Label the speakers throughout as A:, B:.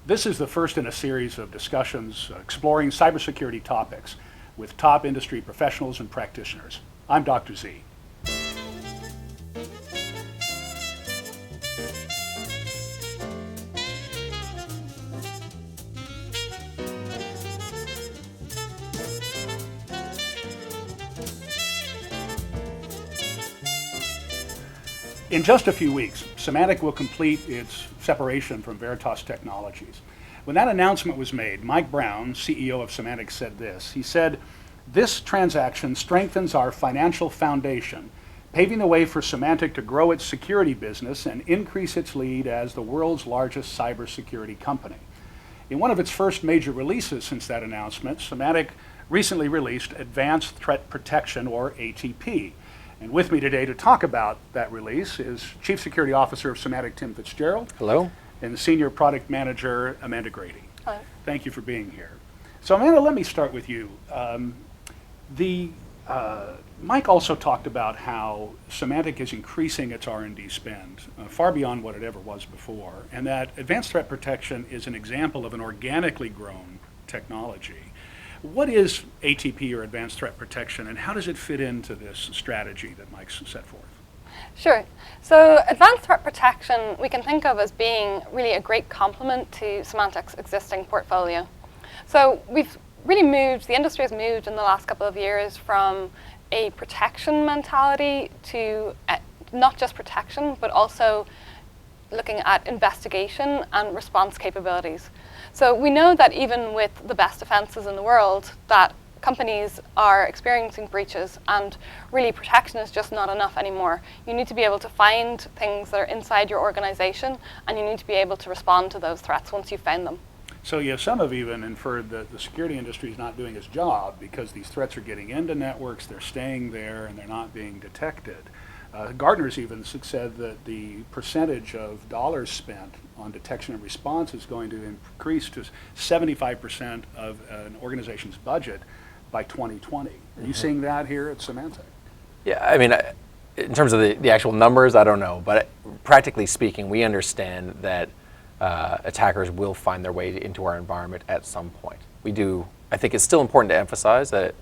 A: This is the first in a series of discussions exploring cybersecurity topics with top industry professionals and practitioners. I'm Dr. Z. In just a few weeks, Symantec will complete its separation from Veritas Technologies. When that announcement was made, Mike Brown, CEO of Symantec, said this. He said, "This transaction strengthens our financial foundation, paving the way for Symantec to grow its security business and increase its lead as the world's largest cybersecurity company." In one of its first major releases since that announcement, Symantec recently released Advanced Threat Protection, or ATP. And with me today to talk about that release is Chief Security Officer of Symantec, Tim Fitzgerald.
B: Hello.
A: And Senior Product Manager, Amanda Grady.
C: Hello.
A: Thank you for being here. So Amanda, let me start with you. Mike also talked about how Symantec is increasing its R&D spend far beyond what it ever was before, and that Advanced Threat Protection is an example of an organically grown technology. What is ATP, or Advanced Threat Protection, and how does it fit into this strategy that Mike's set forth?
C: Sure. So Advanced Threat Protection we can think of as being really a great complement to Symantec's existing portfolio. So we've really moved, the industry has moved in the last couple of years from a protection mentality to not just protection, but also looking at investigation and response capabilities. So we know that even with the best defenses in the world, that companies are experiencing breaches, and really protection is just not enough anymore. You need to be able to find things that are inside your organization, and you need to be able to respond to those threats once you've found them.
A: So yeah, some have even inferred that the security industry is not doing its job because these threats are getting into networks, they're staying there, and they're not being detected. Gartner's even said that the percentage of dollars spent on detection and response is going to increase to 75% of an organization's budget by 2020. Are you seeing that here at Symantec?
B: Yeah, I mean, in terms of the actual numbers, I don't know, but practically speaking, we understand that attackers will find their way into our environment at some point. We do. I think it's still important to emphasize that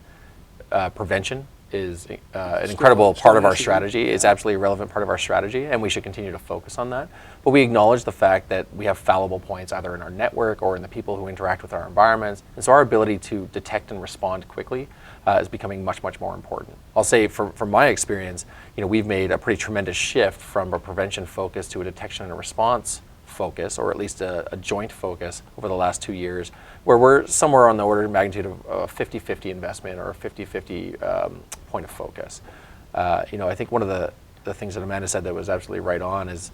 B: prevention is an incredible part of our strategy. It's absolutely a relevant part of our strategy, and we should continue to focus on that. But we acknowledge the fact that we have fallible points either in our network or in the people who interact with our environments. And so our ability to detect and respond quickly is becoming much, much more important. I'll say from my experience, we've made a pretty tremendous shift from a prevention focus to a detection and a response focus, or at least a joint focus over the last 2 years, where we're somewhere on the order of magnitude of a 50-50 investment or a 50-50 point of focus. I think one of the things that Amanda said that was absolutely right on is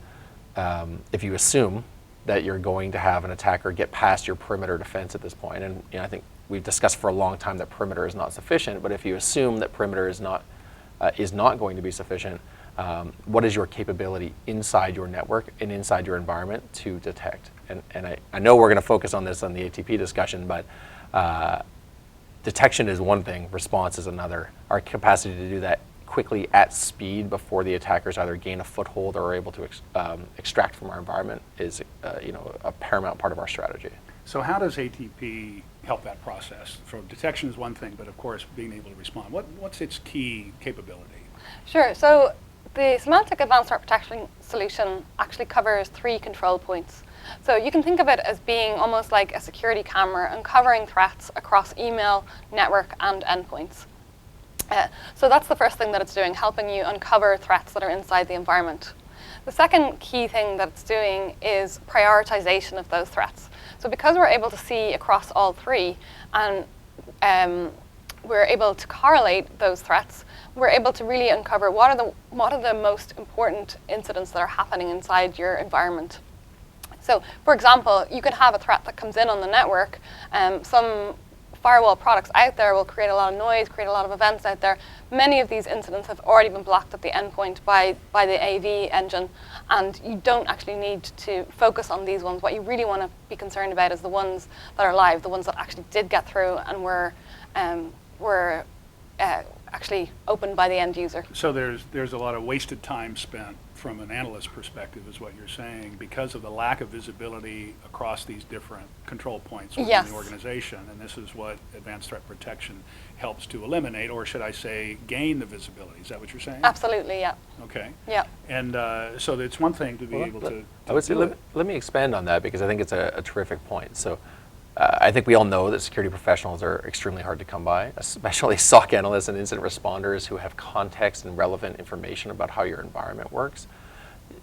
B: if you assume that you're going to have an attacker get past your perimeter defense at this point, and I think we've discussed for a long time that perimeter is not sufficient, but if you assume that perimeter is not going to be sufficient, what is your capability inside your network and inside your environment to detect? And I know we're going to focus on this on the ATP discussion, but detection is one thing, response is another. Our capacity to do that quickly at speed before the attackers either gain a foothold or are able to extract from our environment is a paramount part of our strategy.
A: So how does ATP help that process? So detection is one thing, but of course being able to respond. What's its key capability?
C: Sure. So the Symantec Advanced Threat Protection solution actually covers 3 control points. So you can think of it as being almost like a security camera uncovering threats across email, network, and endpoints. So that's the first thing that it's doing, helping you uncover threats that are inside the environment. The second key thing that it's doing is prioritization of those threats. So because we're able to see across all 3 and we're able to correlate those threats, we're able to really uncover what are the most important incidents that are happening inside your environment. So, for example, you could have a threat that comes in on the network. Some firewall products out there will create a lot of noise, create a lot of events out there. Many of these incidents have already been blocked at the endpoint by the AV engine, and you don't actually need to focus on these ones. What you really want to be concerned about is the ones that are live, the ones that actually did get through and were actually opened by the end user.
A: So there's a lot of wasted time spent from an analyst perspective, is what you're saying, because of the lack of visibility across these different control points within
C: Yes.
A: the organization. And this is what advanced threat protection helps to eliminate, or should I say, gain the visibility. Is that what you're saying?
C: Absolutely, yeah.
A: Okay.
C: Yeah.
A: And so it's one thing to be able to
B: I would say,
A: do it.
B: let me expand on that because I think it's a terrific point. So I think we all know that security professionals are extremely hard to come by, especially SOC analysts and incident responders who have context and relevant information about how your environment works.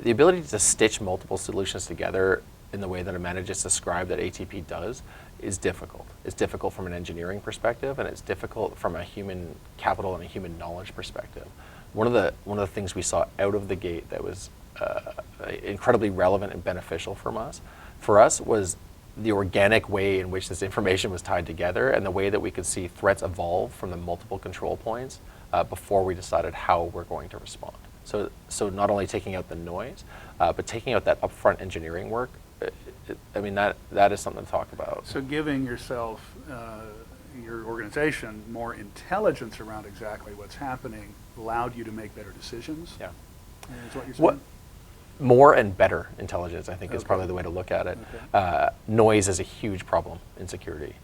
B: The ability to stitch multiple solutions together in the way that Amanda just described that ATP does is difficult. It's difficult from an engineering perspective, and it's difficult from a human capital and a human knowledge perspective. One of the things we saw out of the gate that was incredibly relevant and beneficial for us was the organic way in which this information was tied together and the way that we could see threats evolve from the multiple control points before we decided how we're going to respond. So not only taking out the noise, but taking out that upfront engineering work. That is something to talk about.
A: So giving yourself, your organization, more intelligence around exactly what's happening allowed you to make better decisions?
B: Yeah.
A: Is what you're saying?
B: More and better intelligence, I think, is
A: Okay.
B: probably the way to look at it.
A: Okay.
B: Noise is a huge problem in security.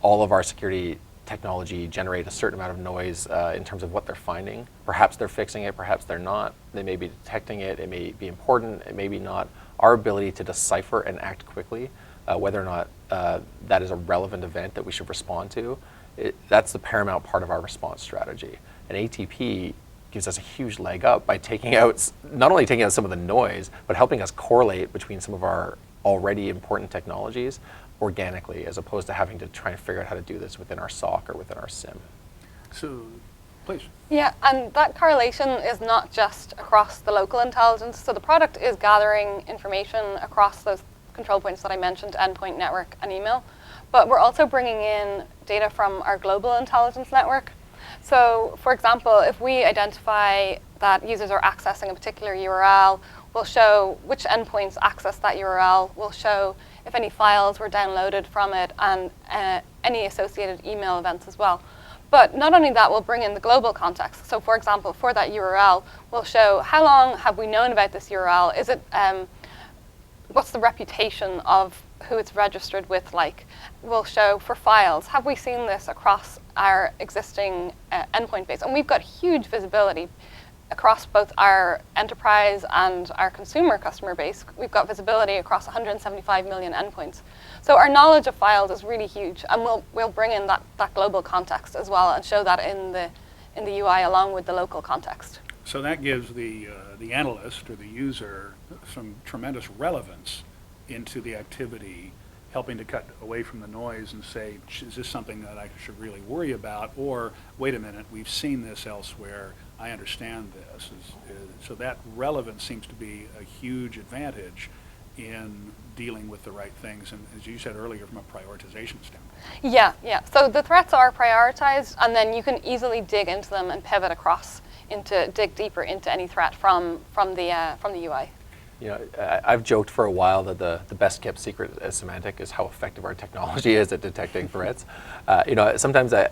B: All of our security technology generate a certain amount of noise in terms of what they're finding. Perhaps they're fixing it, perhaps they're not. They may be detecting it, it may be important, it may be not. Our ability to decipher and act quickly, whether or not that is a relevant event that we should respond to, that's the paramount part of our response strategy. And ATP gives us a huge leg up by not only taking out some of the noise, but helping us correlate between some of our already important technologies organically, as opposed to having to try and figure out how to do this within our SOC or within our SIM.
A: So, please.
C: Yeah, and that correlation is not just across the local intelligence. So the product is gathering information across those control points that I mentioned, endpoint, network, and email. But we're also bringing in data from our global intelligence network. So, for example, if we identify that users are accessing a particular URL, we'll show which endpoints access that URL, we'll show if any files were downloaded from it, and any associated email events as well. But not only that, we'll bring in the global context. So, for example, for that URL, we'll show how long have we known about this URL? Is it, what's the reputation of who it's registered with like? We'll show for files, have we seen this across our existing endpoint base? And we've got huge visibility across both our enterprise and our consumer customer base. We've got visibility across 175 million endpoints. So our knowledge of files is really huge, and we'll bring in that global context as well and show that in the UI along with the local context.
A: So that gives the analyst or the user some tremendous relevance into the activity, helping to cut away from the noise and say, is this something that I should really worry about? Or, wait a minute, we've seen this elsewhere, I understand this. So that relevance seems to be a huge advantage in dealing with the right things, and as you said earlier, from a prioritization standpoint.
C: Yeah. So the threats are prioritized, and then you can easily dig into them and pivot across dig deeper into any threat from the UI.
B: You know, I've joked for a while that the best kept secret at Symantec is how effective our technology is at detecting threats. Sometimes I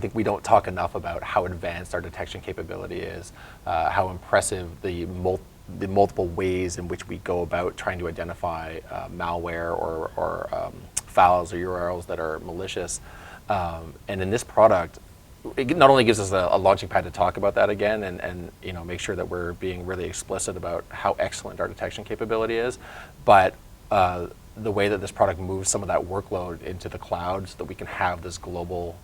B: think we don't talk enough about how advanced our detection capability is, how impressive the multiple ways in which we go about trying to identify malware or files or URLs that are malicious. And in this product, it not only gives us a launching pad to talk about that again and make sure that we're being really explicit about how excellent our detection capability is, but the way that this product moves some of that workload into the cloud so that we can have this global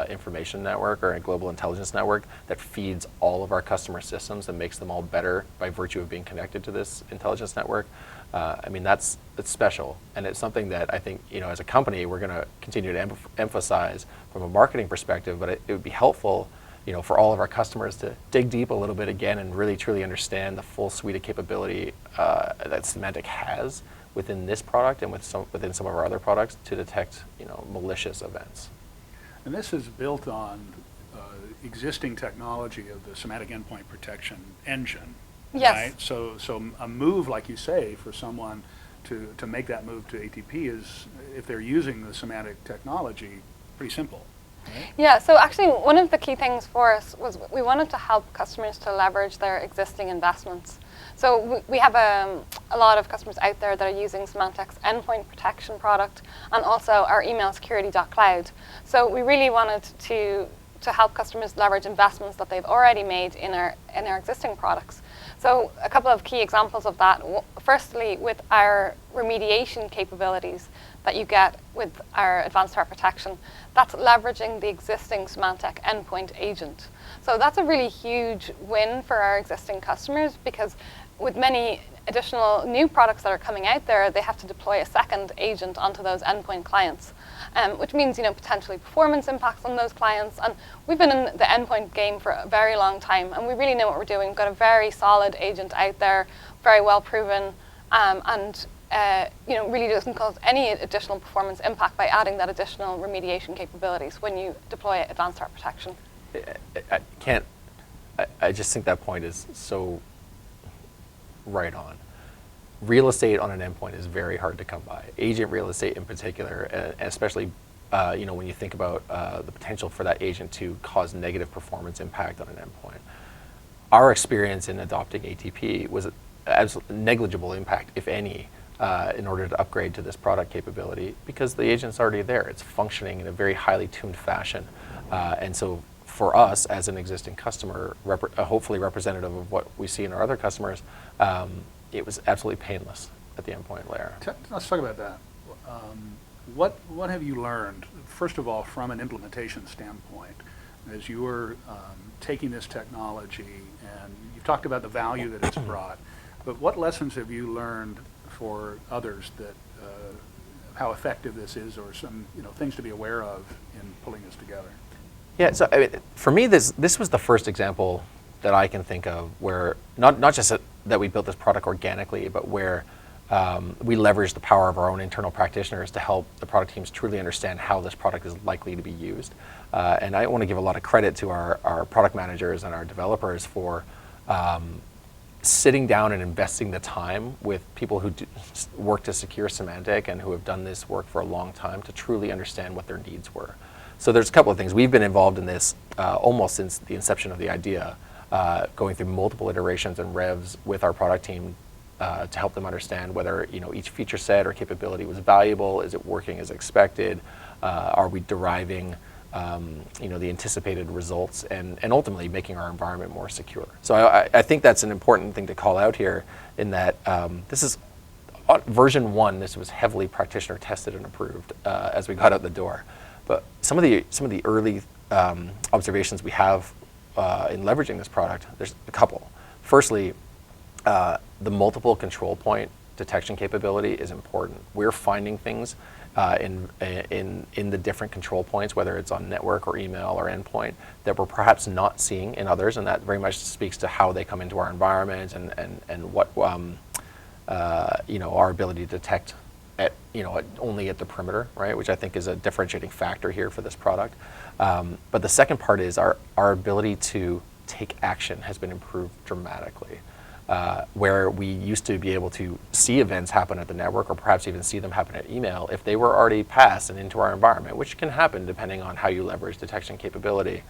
B: information network or a global intelligence network that feeds all of our customer systems and makes them all better by virtue of being connected to this intelligence network. It's special, and it's something that I think, as a company, we're going to continue to emphasize from a marketing perspective, but it would be helpful, for all of our customers to dig deep a little bit again and really truly understand the full suite of capability that Symantec has within this product and within some of our other products to detect, malicious events.
A: And this is built on existing technology of the Symantec Endpoint Protection Engine.
C: Yes.
A: Right? So a move, like you say, for someone to make that move to ATP is, if they're using the Symantec technology, pretty simple. right?
C: Yeah, so actually one of the key things for us was we wanted to help customers to leverage their existing investments. So we have a lot of customers out there that are using Symantec's endpoint protection product and also our email security.cloud. So we really wanted to help customers leverage investments that they've already made in our existing products. So a couple of key examples of that. Firstly, with our remediation capabilities that you get with our advanced threat protection, that's leveraging the existing Symantec endpoint agent. So that's a really huge win for our existing customers, because with many additional new products that are coming out there, they have to deploy a second agent onto those endpoint clients, which means potentially performance impacts on those clients. And we've been in the endpoint game for a very long time, and we really know what we're doing. We've got a very solid agent out there, very well proven, and really doesn't cause any additional performance impact by adding that additional remediation capabilities when you deploy advanced threat protection.
B: I just think that point is so right on. Real estate on an endpoint is very hard to come by. Agent real estate in particular, and especially when you think about the potential for that agent to cause negative performance impact on an endpoint. Our experience in adopting ATP was absolutely negligible impact, if any, in order to upgrade to this product capability, because the agent's already there. It's functioning in a very highly tuned fashion. And so for us as an existing customer, hopefully representative of what we see in our other customers, it was absolutely painless at the endpoint layer.
A: Let's talk about that. What have you learned, first of all, from an implementation standpoint, as you were taking this technology, and you've talked about the value that it's brought, but what lessons have you learned for others that how effective this is, or some things to be aware of in pulling this together?
B: Yeah, so for me, this was the first example that I can think of where not just that we built this product organically, but where we leveraged the power of our own internal practitioners to help the product teams truly understand how this product is likely to be used. And I want to give a lot of credit to our product managers and our developers for sitting down and investing the time with people who work to secure Symantec and who have done this work for a long time to truly understand what their needs were. So there's a couple of things. We've been involved in this almost since the inception of the idea, going through multiple iterations and revs with our product team to help them understand whether each feature set or capability was valuable. Is it working as expected? Are we deriving the anticipated results, and ultimately making our environment more secure? So I think that's an important thing to call out here, in that this is version 1. This was heavily practitioner tested and approved as we got out the door. But some of the early observations we have in leveraging this product, there's a couple. Firstly, the multiple control point detection capability is important. We're finding things in the different control points, whether it's on network or email or endpoint, that we're perhaps not seeing in others, and that very much speaks to how they come into our environment and what our ability to detect only at the perimeter, right? Which I think is a differentiating factor here for this product. But the second part is our ability to take action has been improved dramatically. Where we used to be able to see events happen at the network, or perhaps even see them happen at email, if they were already passed and into our environment, which can happen depending on how you leverage detection capability.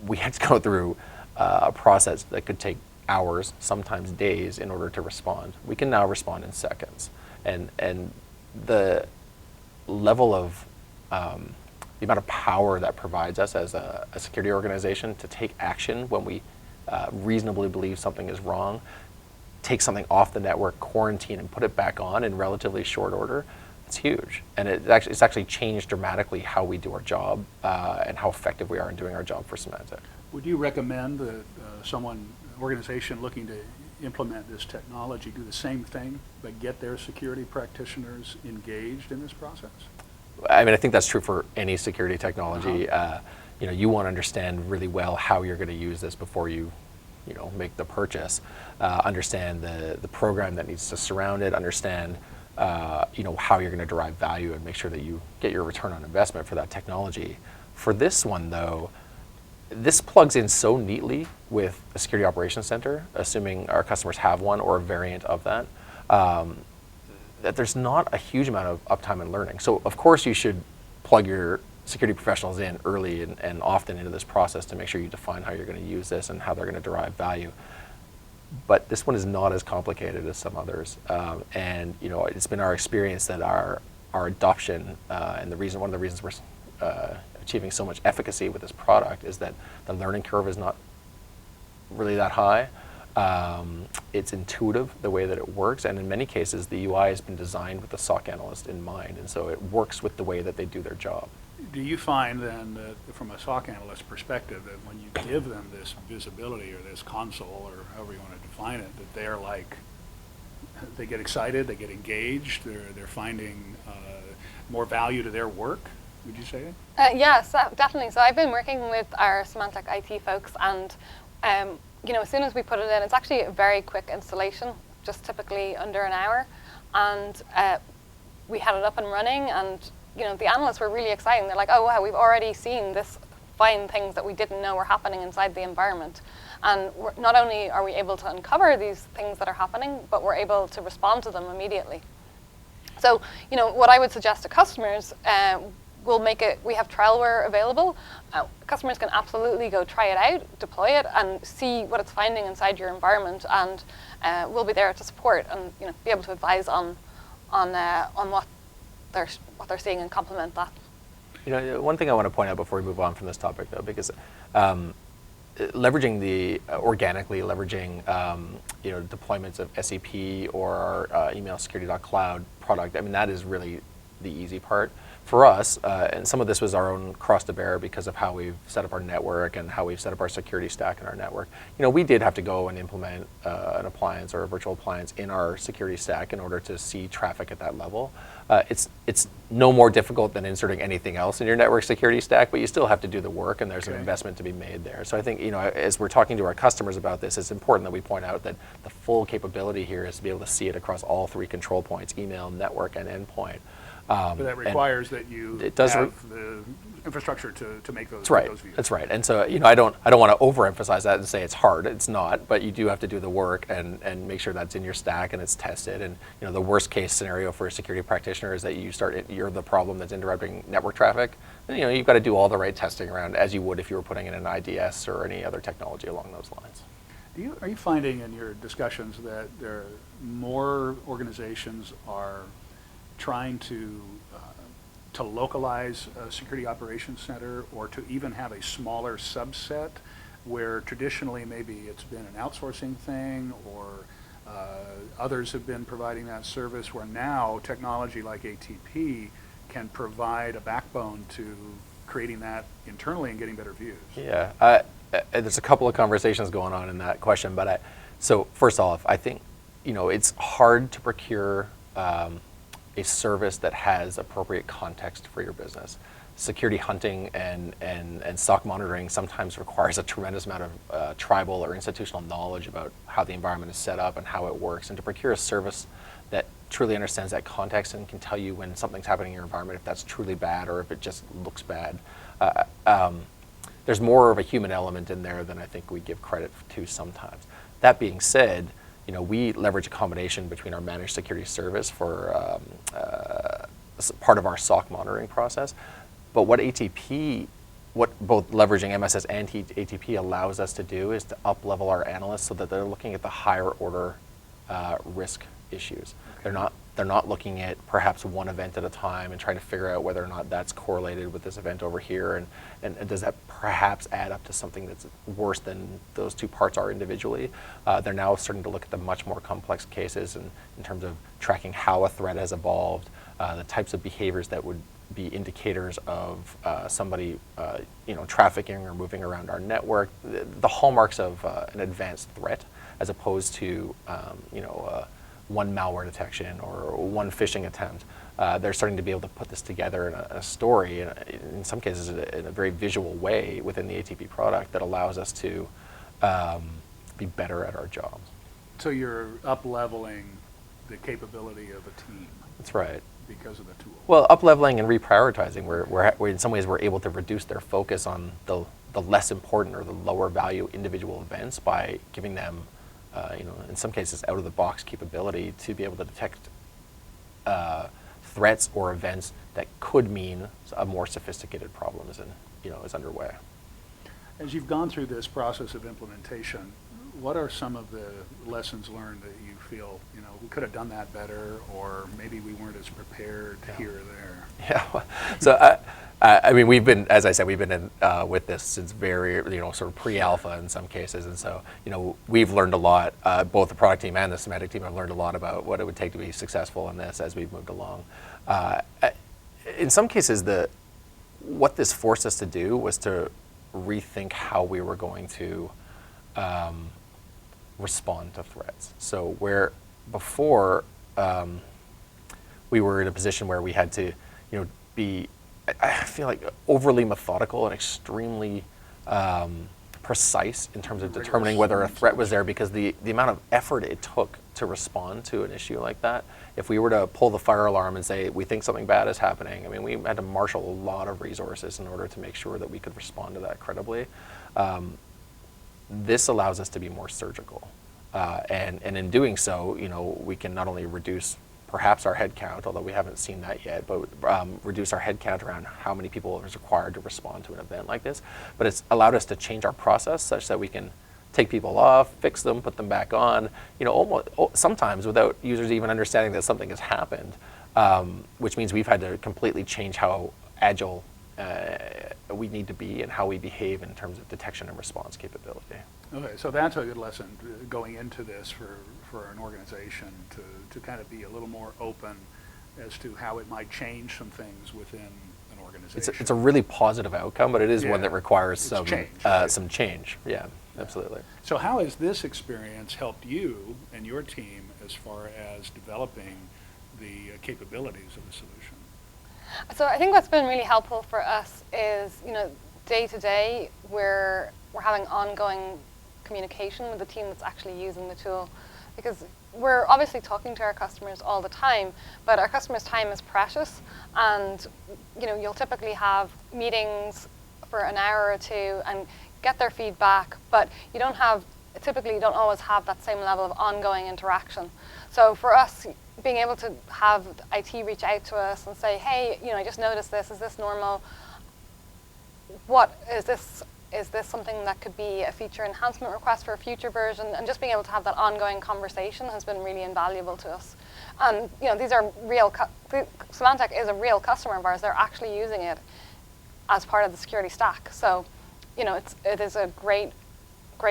B: We had to go through a process that could take hours, sometimes days, in order to respond. We can now respond in seconds. And the level of the amount of power that provides us as a security organization to take action when we reasonably believe something is wrong, take something off the network, quarantine, and put it back on in relatively short order, it's huge. And it's actually changed dramatically how we do our job and how effective we are in doing our job for Symantec.
A: Would you recommend that organization looking to implement this technology do the same thing, but get their security practitioners engaged in this process?
B: I mean, I think that's true for any security technology. You want to understand really well how you're going to use this before you make the purchase. Understand the program that needs to surround it. Understand how you're going to derive value, and make sure that you get your return on investment for that technology. For this one, though, this plugs in so neatly with a security operations center, assuming our customers have one or a variant of that, that there's not a huge amount of uptime and learning. So of course you should plug your security professionals in early and often into this process to make sure you define how you're going to use this and how they're going to derive value. But this one is not as complicated as some others, and it's been our experience that our adoption and one of the reasons we're achieving so much efficacy with this product is that the learning curve is not really that high. It's intuitive the way that it works, and in many cases the UI has been designed with the SOC analyst in mind, and so it works with the way that they do their job.
A: Do you find then that from a SOC analyst perspective that when you give them this visibility or this console or however you want to define it, that they're like, they get excited, they get engaged, they're finding more value to their work? Would you say?
C: Yes, definitely. So I've been working with our Symantec IT folks, and as soon as we put it in, it's actually a very quick installation, just typically under an hour, and we had it up and running, and the analysts were really excited. They're like, oh wow, we've already seen this fine things that we didn't know were happening inside the environment. And not only are we able to uncover these things that are happening, but we're able to respond to them immediately. So, what I would suggest to customers, we have trialware available. Customers can absolutely go try it out, deploy it, and see what it's finding inside your environment, and we'll be there to support and be able to advise on what they're seeing and complement that.
B: One thing I want to point out before we move on from this topic, though, because organically leveraging deployments of SAP or our email security.cloud product, that is really the easy part. For us, and some of this was our own cross to bear because of how we've set up our network and how we've set up our security stack in our network. We did have to go and implement an appliance or a virtual appliance in our security stack in order to see traffic at that level. It's no more difficult than inserting anything else in your network security stack, but you still have to do the work, and there's an investment to be made there. So I think, as we're talking to our customers about this, it's important that we point out that the full capability here is to be able to see it across all three control points: email, network, and endpoint.
A: But that requires that you have the infrastructure to make those, those views.
B: That's right. And so, I don't want to overemphasize that and say it's hard. It's not, but you do have to do the work and make sure that's in your stack and it's tested. And the worst case scenario for a security practitioner is that you're the problem that's interrupting network traffic. And, you've got to do all the right testing around as you would if you were putting in an IDS or any other technology along those lines.
A: Are you finding in your discussions that there are more organizations are trying to localize a security operations center, or to even have a smaller subset where traditionally maybe it's been an outsourcing thing, or others have been providing that service, where now technology like ATP can provide a backbone to creating that internally and getting better views?
B: Yeah, there's a couple of conversations going on in that question, but so first off, I think it's hard to procure a service that has appropriate context for your business. Security hunting and SOC monitoring sometimes requires a tremendous amount of tribal or institutional knowledge about how the environment is set up and how it works. And to procure a service that truly understands that context and can tell you when something's happening in your environment, if that's truly bad or if it just looks bad, there's more of a human element in there than I think we give credit to sometimes. That being said, we leverage a combination between our managed security service for part of our SOC monitoring process. But what both leveraging MSS and ATP allows us to do is to up-level our analysts so that they're looking at the higher order risk issues. They're not looking at perhaps one event at a time and trying to figure out whether or not that's correlated with this event over here, and does that perhaps add up to something that's worse than those two parts are individually. They're now starting to look at the much more complex cases in terms of tracking how a threat has evolved, the types of behaviors that would be indicators of somebody trafficking or moving around our network, the hallmarks of an advanced threat, as opposed to one malware detection or one phishing attempt. They're starting to be able to put this together in a story, in some cases in a very visual way within the ATP product that allows us to be better at our jobs.
A: So you're up-leveling the capability of a team.
B: That's right.
A: Because of the tool. Well,
B: up-leveling and reprioritizing, we're in some ways we're able to reduce their focus on the less important or the lower value individual events by giving them in some cases out-of-the-box capability to be able to detect threats or events that could mean a more sophisticated problem is underway.
A: As you've gone through this process of implementation, what are some of the lessons learned that you feel, we could have done that better, or maybe we weren't as prepared here or there?
B: Yeah. So I mean, we've been, as I said, we've been in, with this since very, sort of pre-alpha in some cases, and so we've learned a lot. Both the product team and the Symantec team have learned a lot about what it would take to be successful in this as we've moved along. In some cases, what this forced us to do was to rethink how we were going to respond to threats. So where before we were in a position where we had to, be, I feel like, overly methodical and extremely precise in terms of determining whether a threat was there, because the amount of effort it took to respond to an issue like that. If we were to pull the fire alarm and say, we think something bad is happening, I mean, we had to marshal a lot of resources in order to make sure that we could respond to that credibly. This allows us to be more surgical. And in doing so, we can not only reduce perhaps our headcount, although we haven't seen that yet, but reduce our headcount around how many people is required to respond to an event like this. But it's allowed us to change our process such that we can take people off, fix them, put them back on, almost sometimes without users even understanding that something has happened, which means we've had to completely change how agile we need to be and how we behave in terms of detection and response capability.
A: Okay, so that's a good lesson going into this for an organization to kind of be a little more open as to how it might change some things within an organization.
B: It's a really positive outcome, but it is one that requires some
A: change. Right?
B: Some change. Yeah, absolutely.
A: So how has this experience helped you and your team as far as developing the capabilities of the solution?
C: So I think what's been really helpful for us is, day to day, we're having ongoing communication with the team that's actually using the tool, because we're obviously talking to our customers all the time, but our customers' time is precious, and you'll typically have meetings for an hour or two and get their feedback, but you don't always have that same level of ongoing interaction. So for us, being able to have IT reach out to us and say, hey, I just noticed this, is this normal? What is this? Is this something that could be a feature enhancement request for a future version? And just being able to have that ongoing conversation has been really invaluable to us. And these are Symantec is a real customer of ours. They're actually using it as part of the security stack. So, it is a great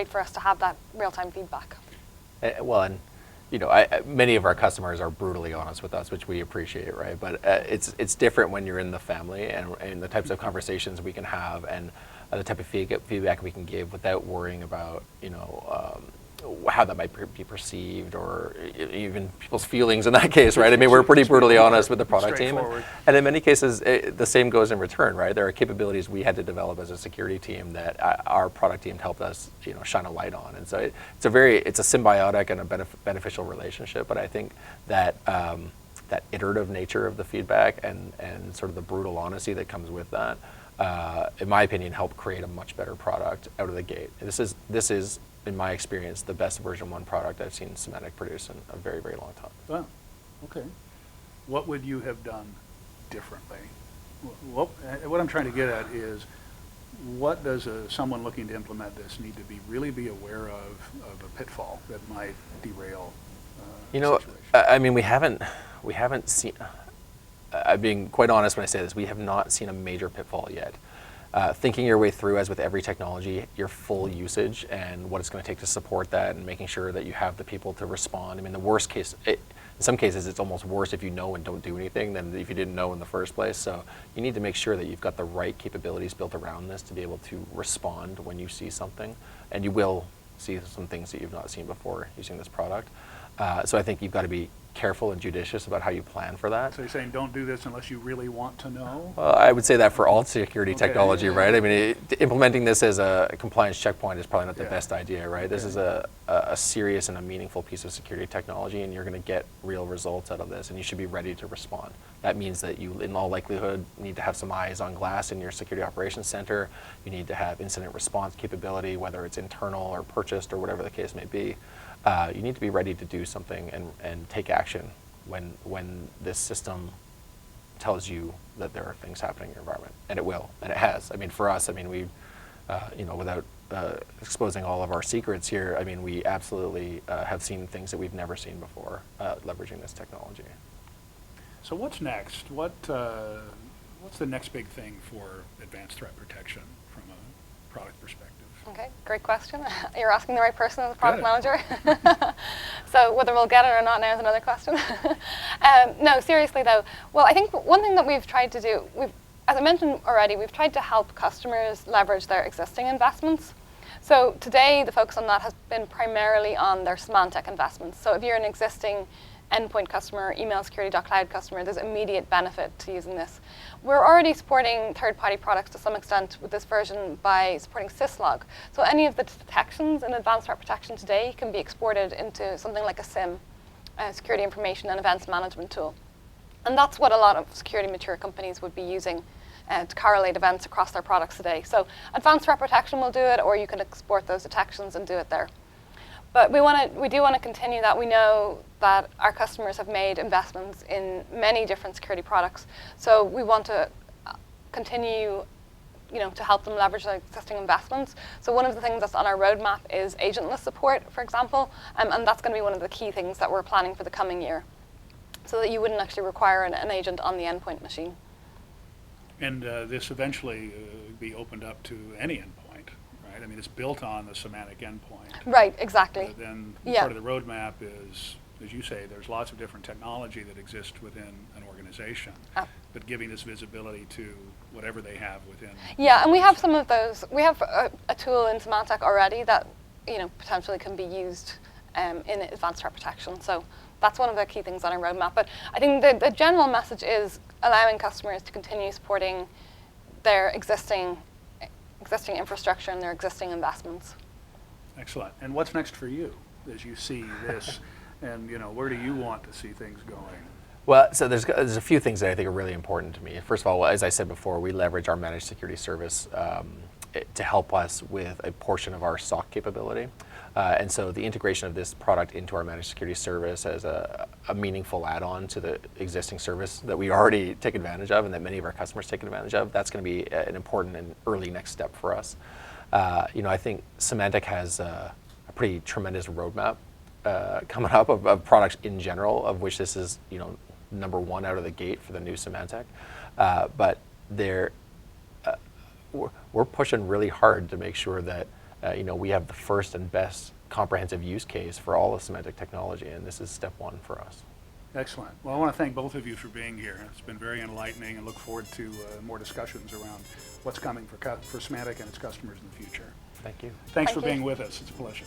C: for us to have that real-time feedback.
B: Well, and many of our customers are brutally honest with us, which we appreciate, right? But it's different when you're in the family and the types of conversations we can have and the type of feedback we can give without worrying about, how that might be perceived, or even people's feelings in that case, right? I mean, we're pretty brutally honest with the product team. And in many cases, the same goes in return, right? There are capabilities we had to develop as a security team that our product team helped us, shine a light on. And so it's a symbiotic and a beneficial relationship. But I think that that iterative nature of the feedback and sort of the brutal honesty that comes with that, in my opinion, helped create a much better product out of the gate. This is, in my experience, the best version 1 product I've seen Symantec produce in a very, very long time.
A: Wow, okay. What would you have done differently? What I'm trying to get at is, what does someone looking to implement this need to really be aware of a pitfall that might derail a situation?
B: I mean, we haven't seen, I'm being quite honest when I say this, we have not seen a major pitfall yet. Thinking your way through, as with every technology, your full usage and what it's going to take to support that, and making sure that you have the people to respond. I mean, the worst case, in some cases, it's almost worse if you know and don't do anything than if you didn't know in the first place. So you need to make sure that you've got the right capabilities built around this to be able to respond when you see something. And you will see some things that you've not seen before using this product. So I think you've got to be careful and judicious about how you plan for that.
A: So you're saying don't do this unless you really want to know?
B: Well, I would say that for all security technology, right? I mean, implementing this as a compliance checkpoint is probably not the best idea, right? This is a serious and a meaningful piece of security technology, and you're going to get real results out of this, and you should be ready to respond. That means that you, in all likelihood, need to have some eyes on glass in your security operations center. You need to have incident response capability, whether it's internal or purchased or whatever the case may be. You need to be ready to do something and take action when this system tells you that there are things happening in your environment, and it will, and it has. I mean, for us, I mean, we, without exposing all of our secrets here, I mean, we absolutely have seen things that we've never seen before leveraging this technology.
A: So what's next? What's the next big thing for advanced threat protection from a product perspective?
C: Okay, great question. You're asking the right person as a product
A: Good.
C: manager. So whether we'll get it or not now is another question. No, seriously though, well, I think one thing that we've tried to do, as I mentioned already, we've tried to help customers leverage their existing investments. So today, the focus on that has been primarily on their Symantec investments. So if you're an existing endpoint customer, email security.cloud customer, there's immediate benefit to using this. We're already supporting third-party products to some extent with this version by supporting syslog. So any of the detections in advanced threat protection today can be exported into something like a SIM, a security information and events management tool. And that's what a lot of security mature companies would be using to correlate events across their products today. So advanced threat protection will do it, or you can export those detections and do it there. But we do want to continue that. We know that our customers have made investments in many different security products. So we want to continue, to help them leverage their existing investments. So one of the things that's on our roadmap is agentless support, for example, and that's going to be one of the key things that we're planning for the coming year, so that you wouldn't actually require an agent on the endpoint machine.
A: And this eventually be opened up to any endpoint, right? I mean, it's built on the Symantec endpoint.
C: Right, exactly.
A: But then
C: Yeah.
A: part of the roadmap is, as you say, there's lots of different technology that exists within an organization, but giving this visibility to whatever they have within.
C: Yeah, and we have some of those. We have a tool in Symantec already that potentially can be used in advanced threat protection. So that's one of the key things on our roadmap. But I think the general message is allowing customers to continue supporting their existing infrastructure and their existing investments.
A: Excellent. And what's next for you as you see this, and where do you want to see things going?
B: Well, so there's a few things that I think are really important to me. First of all, as I said before, we leverage our managed security service to help us with a portion of our SOC capability. And so the integration of this product into our managed security service as a meaningful add-on to the existing service that we already take advantage of and that many of our customers take advantage of, that's going to be an important and early next step for us. I think Symantec has a pretty tremendous roadmap coming up of products in general, of which this is number one out of the gate for the new Symantec. But we're pushing really hard to make sure that we have the first and best comprehensive use case for all of Symantec technology, and this is step one for us.
A: Excellent. Well, I want to thank both of you for being here. It's been very enlightening, and look forward to more discussions around what's coming for Symantec and its customers in the future.
B: Thank you.
A: Thanks
C: Thank
A: for
C: you.
A: being with us. It's a pleasure.